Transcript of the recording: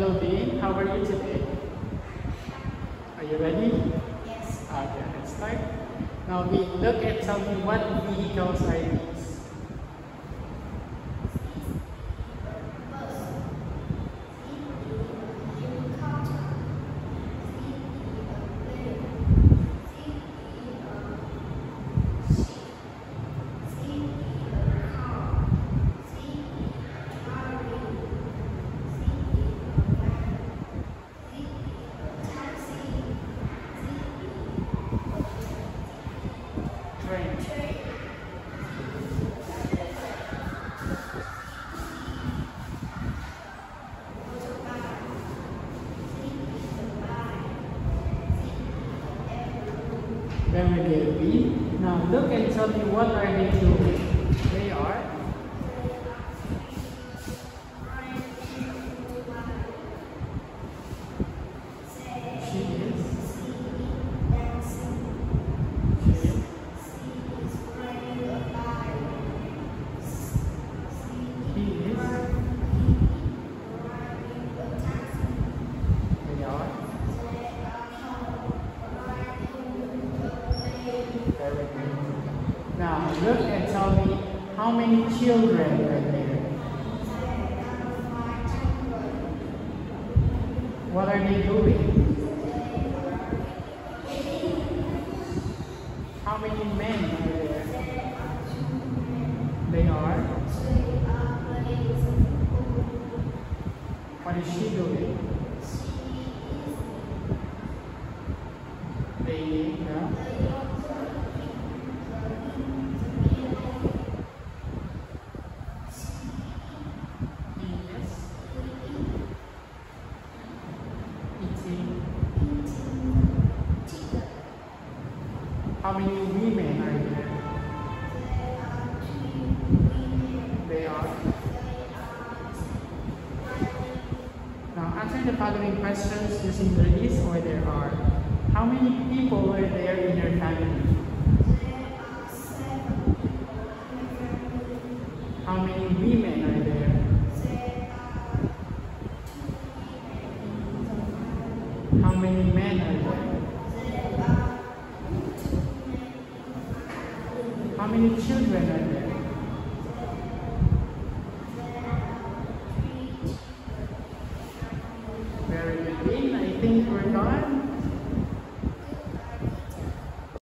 Hello Dean, how are you today? Are you ready? Yes. Okay, let's start. Now we look at tell me what vehicles are these? Train. Very good, B. Now look and tell me what are they doing? They are she is he is they are very good. Now look and tell me how many children are there? What are they doing? How many men are there? They are. What is she doing? Playing, yeah. He is eating. How many women are there? They are. Now answer the following questions using the list or there are. How many people are there in your family? How many women are there? How many men are there? How many children are there?